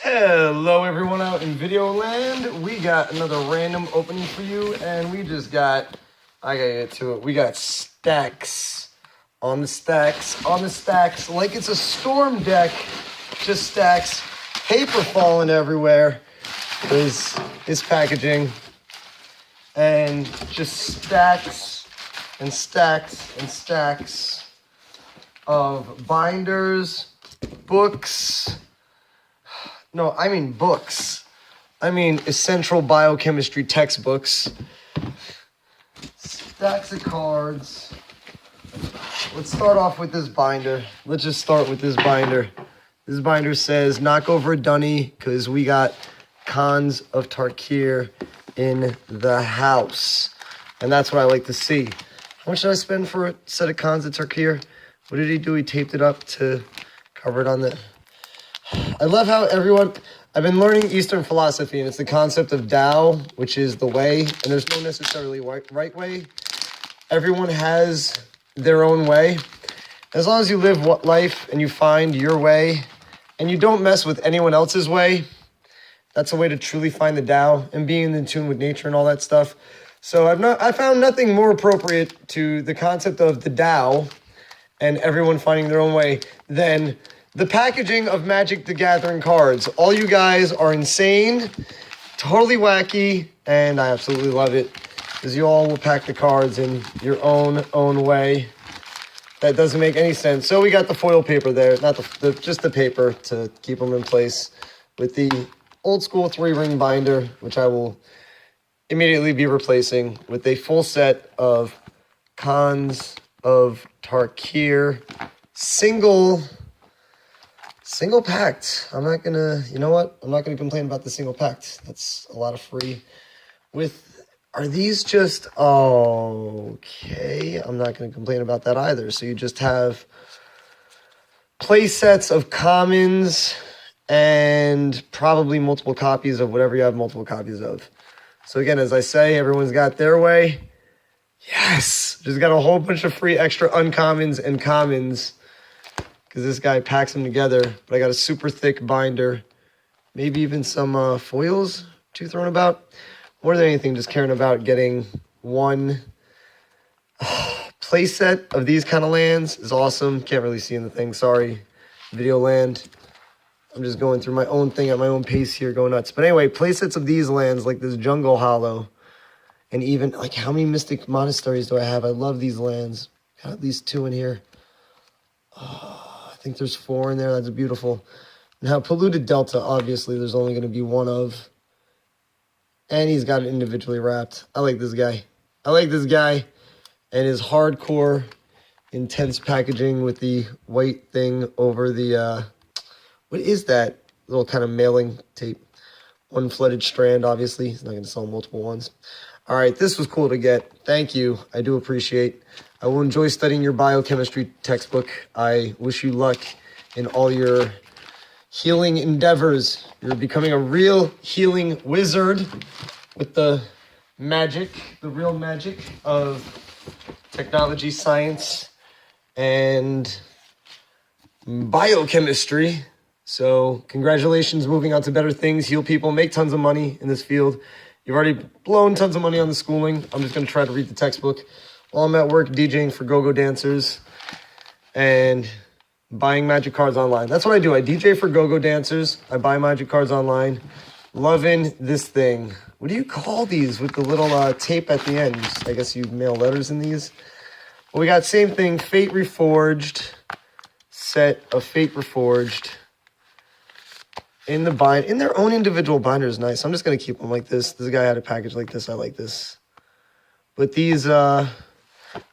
Hello everyone out in video land. We got another random opening for you, and we just got, I gotta get to it, we got stacks on the stacks on the stacks, like it's a storm deck, just stacks, paper falling everywhere, is packaging, and just stacks and stacks and stacks of binders, books. No, I mean books. I mean essential biochemistry textbooks. Stacks of cards. Let's start off with this binder. Let's just start with this binder. This binder says, knock over a dunny, because we got Cons of Tarkir in the house. And that's what I like to see. How much did I spend for a set of Cons of Tarkir? What did he do? He taped it up to cover it on the... I love how I've been learning Eastern philosophy, and it's the concept of Tao, which is the way, and there's no necessarily right way. Everyone has their own way. As long as you live life and you find your way, and you don't mess with anyone else's way, that's a way to truly find the Tao and being in tune with nature and all that stuff. So I found nothing more appropriate to the concept of the Tao and everyone finding their own way than the packaging of Magic the Gathering cards. All you guys are insane, totally wacky, and I absolutely love it, because you all will pack the cards in your own way. That doesn't make any sense. So we got the foil paper there, not just the paper to keep them in place, with the old school 3-ring binder, which I will immediately be replacing with a full set of Cons of Tarkir single packed. I'm not gonna, you know what? I'm not gonna complain about the single packed. That's a lot of free. Are these just, okay. I'm not gonna complain about that either. So you just have play sets of commons and probably multiple copies of whatever you have multiple copies of. So again, as I say, everyone's got their way. Yes, just got a whole bunch of free extra uncommons and commons, because this guy packs them together. But I got a super thick binder, maybe even some foils to thrown about. More than anything, just caring about getting one play set of these kind of lands is awesome. Can't really see in the thing, sorry, video land. I'm just going through my own thing at my own pace here, going nuts. But anyway, play sets of these lands, like this Jungle Hollow, and even, like, how many Mystic Monasteries do I have? I love these lands. Got at least 2 in here. I think there's 4 in there. That's beautiful. Now, Polluted Delta, obviously, there's only going to be 1 of. And he's got it individually wrapped. I like this guy. I like this guy and his hardcore, intense packaging with the white thing over the, what is that? Little kind of mailing tape. 1 flooded strand, obviously. He's not going to sell multiple ones. All right, this was cool to get. Thank you. I do appreciate. I will enjoy studying your biochemistry textbook. I wish you luck in all your healing endeavors. You're becoming a real healing wizard with the magic, the real magic of technology, science, and biochemistry. So congratulations, moving on to better things, heal people, make tons of money in this field. You've already blown tons of money on the schooling. I'm just going to try to read the textbook while I'm at work DJing for go-go dancers and buying Magic cards online. That's what I do. I DJ for go-go dancers. I buy Magic cards online. Loving this thing. What do you call these with the little tape at the end? I guess you mail letters in these. Well, we got same thing, Fate Reforged, set of Fate Reforged. In their own individual binder is nice. I'm just going to keep them like this. This guy had a package like this. I like this. But these, I'm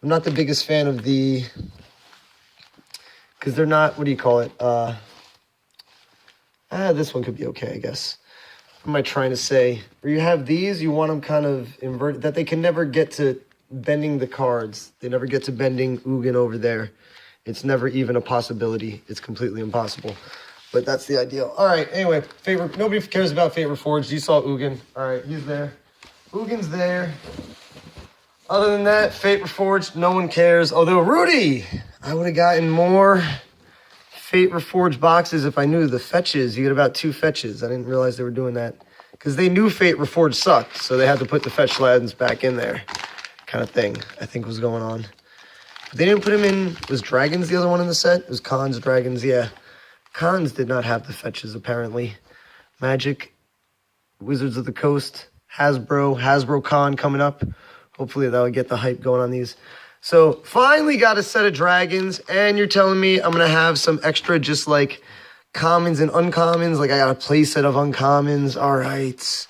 not the biggest fan of the, because they're not, what do you call it? This one could be okay, I guess. What am I trying to say? Where you have these, you want them kind of inverted, that they can never get to bending the cards. They never get to bending Ugin over there. It's never even a possibility. It's completely impossible. But that's the ideal. All right, anyway, nobody cares about Fate Reforged. You saw Ugin. All right, he's there. Ugin's there. Other than that, Fate Reforged, no one cares. Although Rudy, I would have gotten more Fate Reforged boxes, if I knew the fetches, you get about 2 fetches. I didn't realize they were doing that. Because they knew Fate Reforged sucked, so they had to put the fetch lands back in there. Kind of thing, I think was going on. But they didn't put him in, was Dragons the other one in the set? It was Khans, Dragons, yeah. Khans did not have the fetches, apparently. Magic, Wizards of the Coast, Hasbro Con coming up. Hopefully that'll get the hype going on these. So finally got a set of Dragons, and you're telling me I'm going to have some extra just like commons and uncommons? Like I got a play set of uncommons. All right.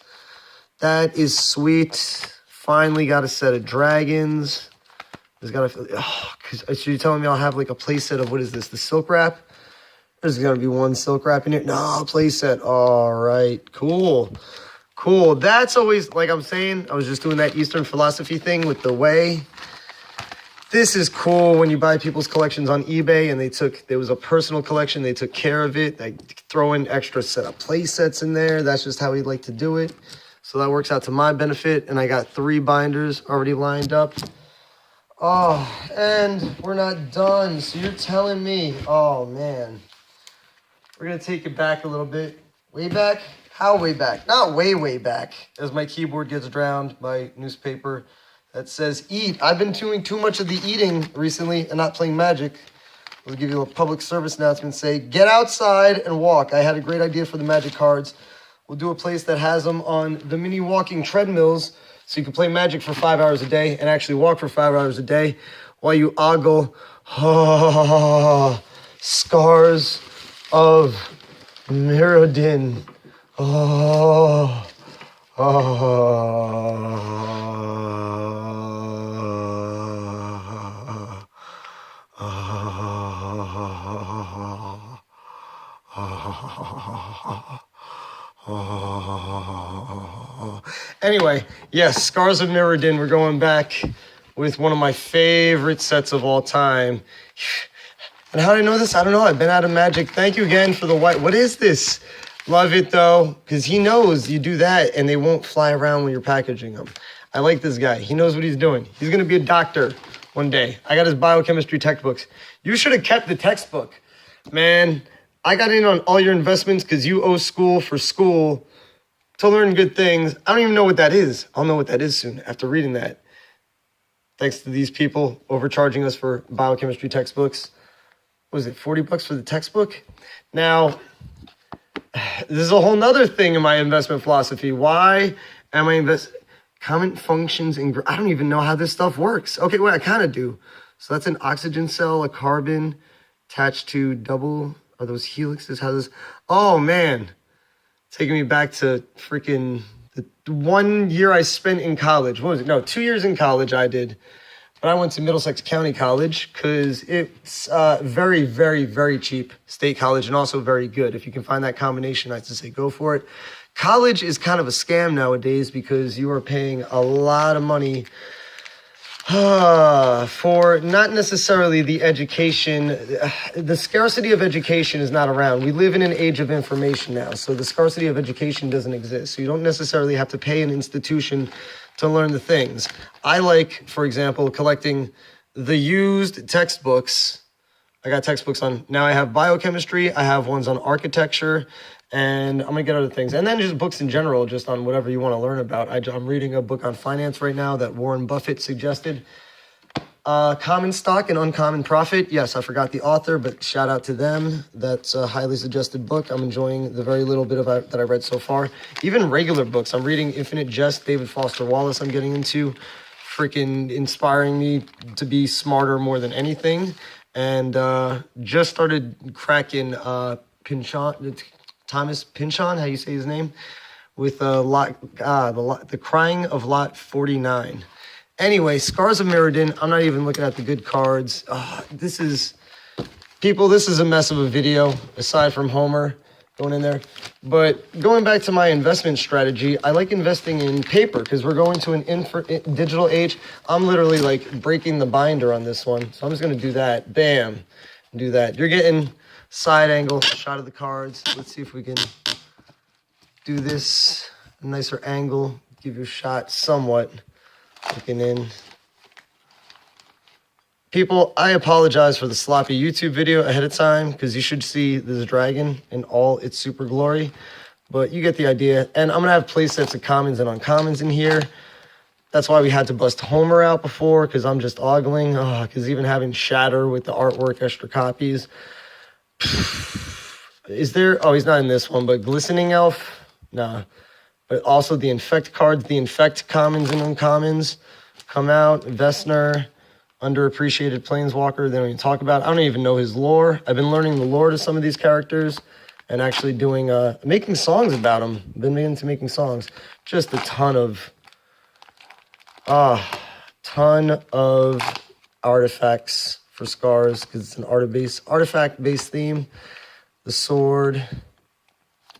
That is sweet. Finally got a set of Dragons. There's got to, so you're telling me I'll have like a play set of, what is this, the Silk Wrap? There's going to be one Silk Wrap in here. No, play set. All right, cool. Cool. That's always, like I'm saying, I was just doing that Eastern philosophy thing with the way. This is cool when you buy people's collections on eBay and there was a personal collection, they took care of it. They throw in extra set of play sets in there. That's just how we like to do it. So that works out to my benefit. And I got 3 binders already lined up. Oh, and we're not done. So you're telling me, oh man. We're going to take it back a little bit. Way back? How way back? Not way, way back. As my keyboard gets drowned by newspaper that says eat. I've been doing too much of the eating recently and not playing Magic. I'll give you a public service announcement. Say, get outside and walk. I had a great idea for the Magic cards. We'll do a place that has them on the mini walking treadmills so you can play Magic for 5 hours a day and actually walk for 5 hours a day while you ogle Scars of Mirrodin. Oh. Anyway, yes, Scars of Mirrodin. We're going back with one of my favorite sets of all time. And how did I know this? I don't know. I've been out of Magic. Thank you again for the white. What is this? Love it, though, because he knows you do that, and they won't fly around when you're packaging them. I like this guy. He knows what he's doing. He's going to be a doctor one day. I got his biochemistry textbooks. You should have kept the textbook. Man, I got in on all your investments because you owe school for school to learn good things. I don't even know what that is. I'll know what that is soon after reading that. Thanks to these people overcharging us for biochemistry textbooks. What was it, $40 for the textbook? Now, this is a whole nother thing in my investment philosophy. Why am I investing? Common functions in, I don't even know how this stuff works. Okay, well, I kind of do. So that's an oxygen cell, a carbon attached to double, are those helixes? How does, oh man, taking me back to freaking the 1 year I spent in college. What was it? No, 2 years in college I did. But I went to Middlesex County College because it's very, very, very cheap state college and also very good. If you can find that combination, I have to say go for it. College is kind of a scam nowadays because you are paying a lot of money for not necessarily the education. The scarcity of education is not around. We live in an age of information now, so the scarcity of education doesn't exist. So you don't necessarily have to pay an institution to learn the things. I like, for example, collecting the used textbooks. I got textbooks on, now I have biochemistry, I have ones on architecture, and I'm gonna get other things. And then just books in general, just on whatever you wanna learn about. I'm reading a book on finance right now that Warren Buffett suggested. Common Stock and Uncommon Profit. Yes, I forgot the author, but shout out to them. That's a highly suggested book. I'm enjoying the very little bit of that I read so far. Even regular books. I'm reading Infinite Jest, David Foster Wallace I'm getting into. Freaking inspiring me to be smarter more than anything. And just started cracking Thomas Pynchon, how you say his name? With the Crying of Lot 49. Anyway, Scars of Mirrodin. I'm not even looking at the good cards. This is a mess of a video, aside from Homer going in there. But going back to my investment strategy, I like investing in paper because we're going to an digital age. I'm literally like breaking the binder on this one. So I'm just going to do that. Bam. Do that. You're getting side angle shot of the cards. Let's see if we can do this a nicer angle. Give you a shot somewhat. Looking in. People, I apologize for the sloppy YouTube video ahead of time because you should see this dragon in all its super glory. But you get the idea. And I'm going to have play sets of commons and uncommons in here. That's why we had to bust Homer out before, because I'm just ogling. Because even having Shatter with the artwork, extra copies. Is there... Oh, he's not in this one, but Glistening Elf? Nah. But also the Infect cards, the Infect commons and uncommons come out. Vesner, underappreciated Planeswalker, they don't even talk about. I don't even know his lore. I've been learning the lore to some of these characters and actually doing, making songs about them. Been into making songs. Just a ton of artifacts for Scars because it's an artifact-based theme. The sword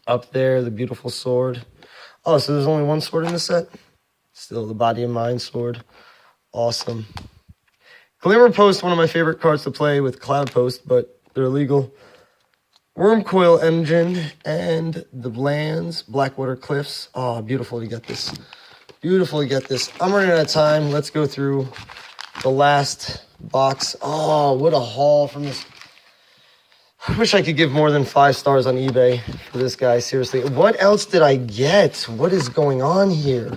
up there, the beautiful sword. Oh, so there's only one sword in the set? Still the Body and Mind sword. Awesome. Glimmer Post, one of my favorite cards to play with Cloud Post, but they're illegal. Wormcoil Engine and the Blands, Blackwater Cliffs. Oh, beautiful to get this. Beautiful to get this. I'm running out of time. Let's go through the last box. Oh, what a haul from this. I wish I could give more than 5 stars on eBay for this guy, seriously. What else did I get? What is going on here?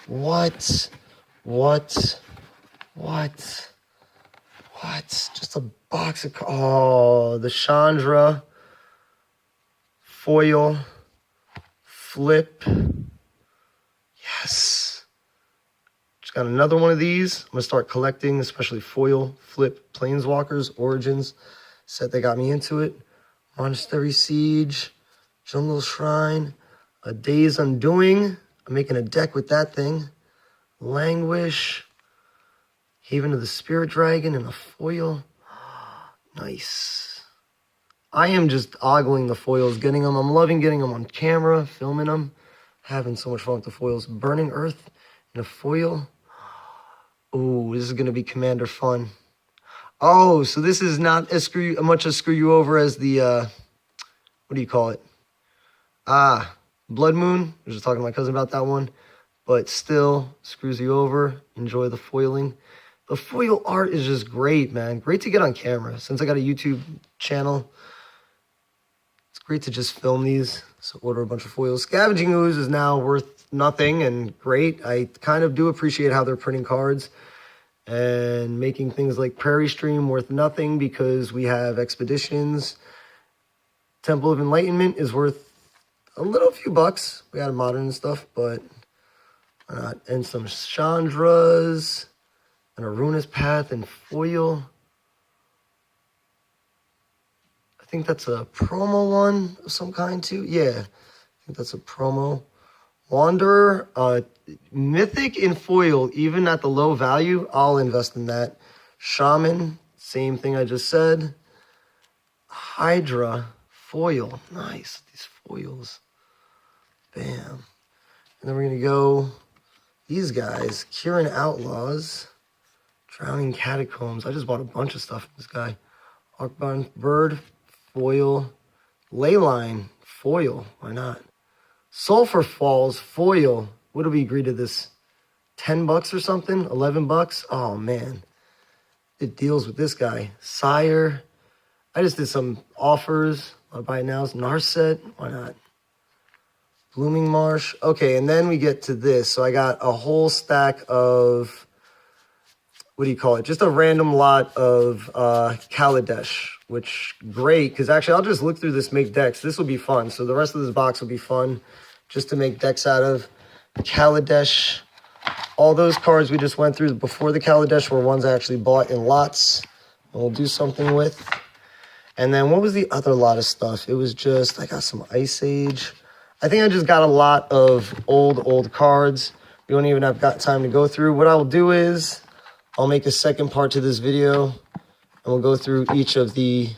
What? Just a box of... Oh, the Chandra foil flip. Yes. Just got another one of these. I'm going to start collecting, especially foil flip Planeswalkers, Origins. Set that got me into it. Monastery Siege, Jungle Shrine, A Day's Undoing. I'm making a deck with that thing. Languish, Haven of the Spirit Dragon, and a foil. Nice. I am just ogling the foils, getting them. I'm loving getting them on camera, filming them. Having so much fun with the foils. Burning Earth and a foil. Ooh, this is going to be Commander fun. Oh, so this is not as much as screw you over as the, what do you call it? Blood Moon. I was just talking to my cousin about that one. But still, screws you over. Enjoy the foiling. The foil art is just great, man. Great to get on camera. Since I got a YouTube channel, it's great to just film these. So order a bunch of foils. Scavenging Ooze is now worth nothing and great. I kind of do appreciate how they're printing cards and making things like Prairie Stream worth nothing because we have Expeditions. Temple of Enlightenment is worth a little few bucks. We got a modern and stuff, but why not? And some Chandras and a Ruinous Path and foil. I think that's a promo one of some kind too. Yeah, I think that's a promo. Wanderer, Mythic in foil, even at the low value, I'll invest in that. Shaman, same thing I just said. Hydra, foil, nice, these foils. Bam. And then we're going to go, these guys, Kieran Outlaws, Drowning Catacombs. I just bought a bunch of stuff from this guy. Arkbound Bird, foil. Leyline, foil, why not? Sulfur Falls, foil. What do we agree to this? 10 bucks or something? 11 bucks? Oh, man. It deals with this guy. Sire. I just did some offers. I'll buy it now. Narset. Why not? Blooming Marsh. Okay, and then we get to this. So I got a whole stack of, what do you call it? Just a random lot of Kaladesh, which, great, because actually I'll just look through this, make decks. This will be fun. So the rest of this box will be fun just to make decks out of. Kaladesh. All those cards we just went through before the Kaladesh were ones I actually bought in lots. And we'll do something with. And then what was the other lot of stuff? It was just, I got some Ice Age. I think I just got a lot of old cards. We don't even have got time to go through. What I will do is I'll make a second part to this video and we'll go through each of the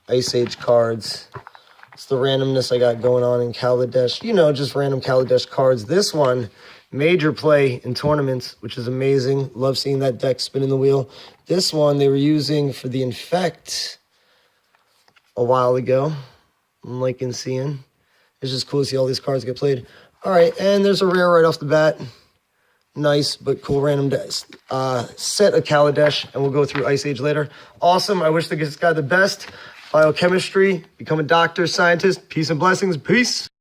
Ice Age cards. It's the randomness I got going on in Kaladesh. You know, just random Kaladesh cards. This one, major play in tournaments, which is amazing. Love seeing that deck spinning the wheel. This one they were using for the Infect a while ago. I'm liking seeing. It's just cool to see all these cards get played. All right, and there's a rare right off the bat. nice but cool random set of Kaladesh, and we'll go through Ice Age later. Awesome. I wish this guy the best. Biochemistry, become a doctor, scientist. Peace and blessings. Peace.